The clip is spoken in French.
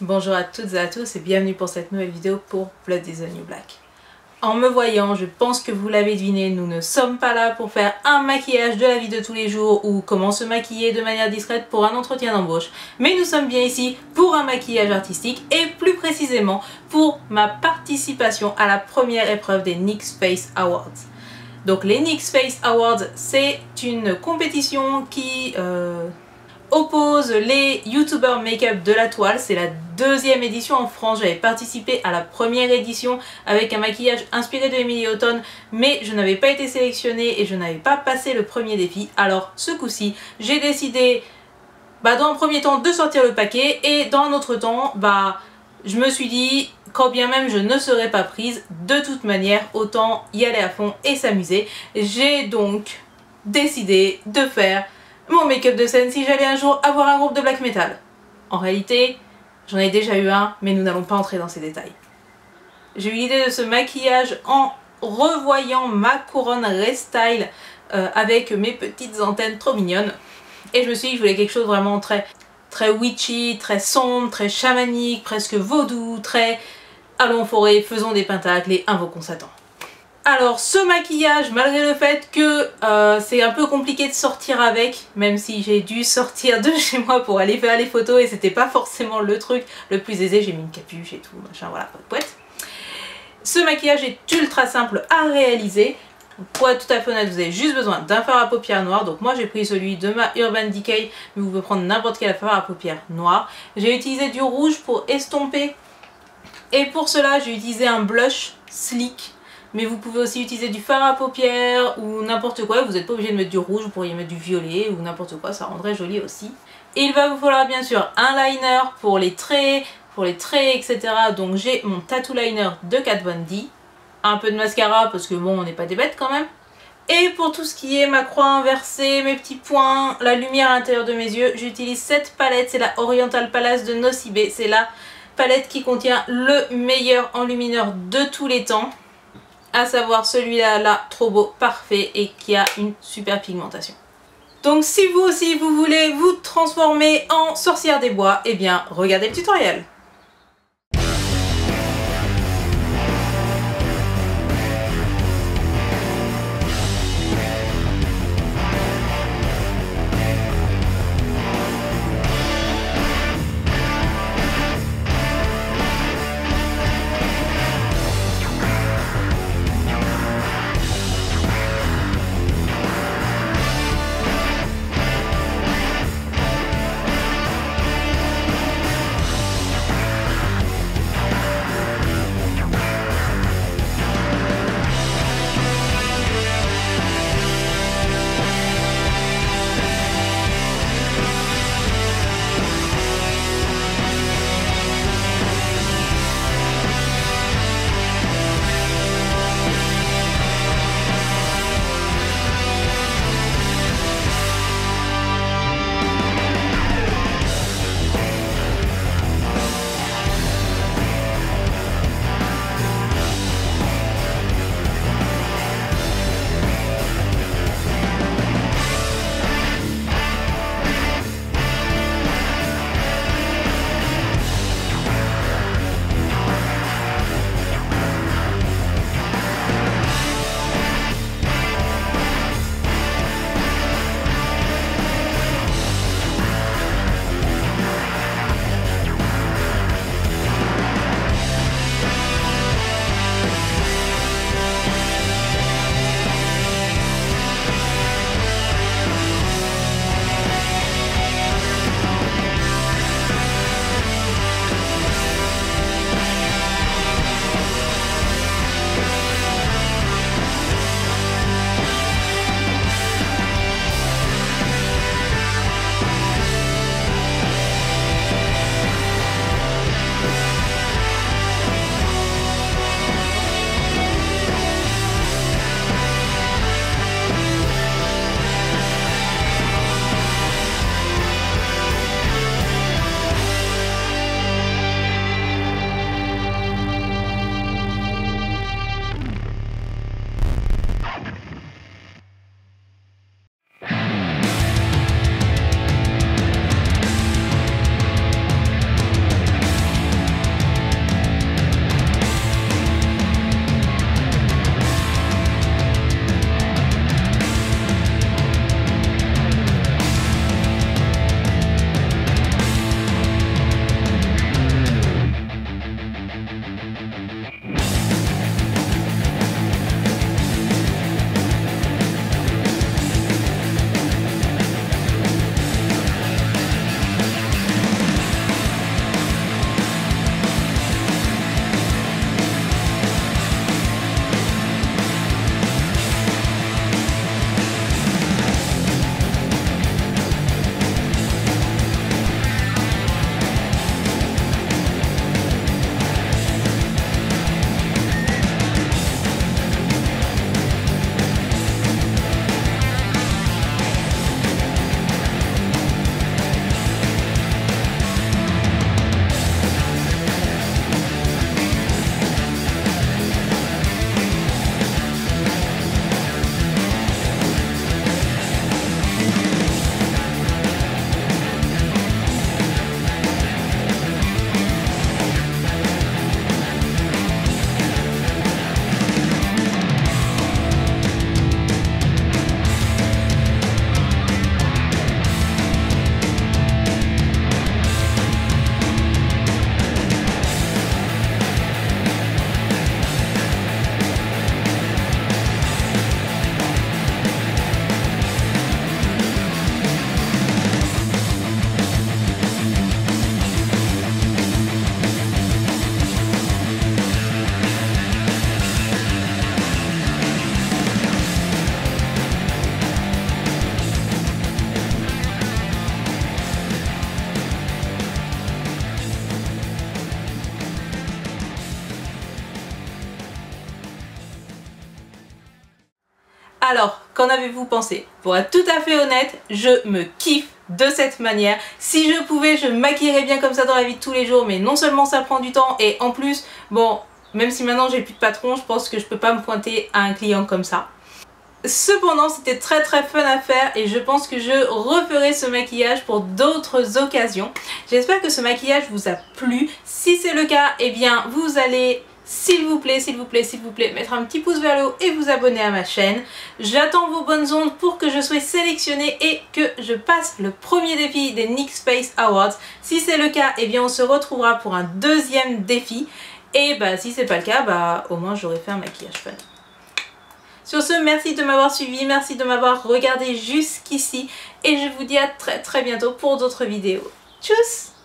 Bonjour à toutes et à tous et bienvenue pour cette nouvelle vidéo pour Blood is the New Black. En me voyant, je pense que vous l'avez deviné, nous ne sommes pas là pour faire un maquillage de la vie de tous les jours ou comment se maquiller de manière discrète pour un entretien d'embauche. Mais nous sommes bien ici pour un maquillage artistique et plus précisément pour ma participation à la première épreuve des NYX Face Awards. Donc les NYX Face Awards, c'est une compétition qui oppose les youtubeurs make-up de la toile. C'est la deuxième édition en France. J'avais participé à la première édition avec un maquillage inspiré de Emily Houghton, mais je n'avais pas été sélectionnée et je n'avais pas passé le premier défi. Alors ce coup-ci, j'ai décidé dans un premier temps de sortir le paquet et dans un autre temps, je me suis dit quand bien même je ne serais pas prise, de toute manière autant y aller à fond et s'amuser. J'ai donc décidé de faire mon make-up de scène si j'allais un jour avoir un groupe de black metal. En réalité, j'en ai déjà eu un, mais nous n'allons pas entrer dans ces détails. J'ai eu l'idée de ce maquillage en revoyant ma couronne Restyle avec mes petites antennes trop mignonnes. Et je me suis dit que je voulais quelque chose vraiment très witchy, très sombre, très chamanique, presque vaudou, très allons en forêt, faisons des pentacles et invoquons Satan. Alors ce maquillage, malgré le fait que c'est un peu compliqué de sortir avec, même si j'ai dû sortir de chez moi pour aller faire les photos et c'était pas forcément le truc le plus aisé, j'ai mis une capuche et tout, machin, voilà, pas de poète. Ce maquillage est ultra simple à réaliser. Pour être tout à fait honnête, vous avez juste besoin d'un fard à paupières noir. Donc moi j'ai pris celui de ma Urban Decay, mais vous pouvez prendre n'importe quel fard à paupières noir. J'ai utilisé du rouge pour estomper et pour cela j'ai utilisé un blush Sleek. Mais vous pouvez aussi utiliser du fard à paupières ou n'importe quoi, vous n'êtes pas obligé de mettre du rouge, vous pourriez mettre du violet ou n'importe quoi, ça rendrait joli aussi. Et il va vous falloir bien sûr un liner pour les traits, etc. Donc j'ai mon tattoo liner de Kat Von D, un peu de mascara parce que bon, on n'est pas des bêtes quand même. Et pour tout ce qui est ma croix inversée, mes petits points, la lumière à l'intérieur de mes yeux, j'utilise cette palette, c'est la Oriental Palace de Nocibe, c'est la palette qui contient le meilleur enlumineur de tous les temps. À savoir celui-là, là, trop beau, parfait et qui a une super pigmentation. Donc si vous aussi vous voulez vous transformer en sorcière des bois, eh bien regardez le tutoriel. Alors, qu'en avez-vous pensé? Pour être tout à fait honnête, je me kiffe de cette manière. Si je pouvais, je me maquillerais bien comme ça dans la vie de tous les jours, mais non seulement ça prend du temps et en plus, bon, même si maintenant j'ai plus de patron, je pense que je peux pas me pointer à un client comme ça. Cependant, c'était très fun à faire et je pense que je referai ce maquillage pour d'autres occasions. J'espère que ce maquillage vous a plu. Si c'est le cas, eh bien vous allez, s'il vous plaît, mettre un petit pouce vers le haut et vous abonner à ma chaîne. J'attends vos bonnes ondes pour que je sois sélectionnée et que je passe le premier défi des NYX Face Awards. Si c'est le cas, eh bien on se retrouvera pour un deuxième défi. Et bah si c'est pas le cas, bah au moins j'aurai fait un maquillage fun. Sur ce, merci de m'avoir suivi, merci de m'avoir regardé jusqu'ici et je vous dis à très bientôt pour d'autres vidéos. Tchuss!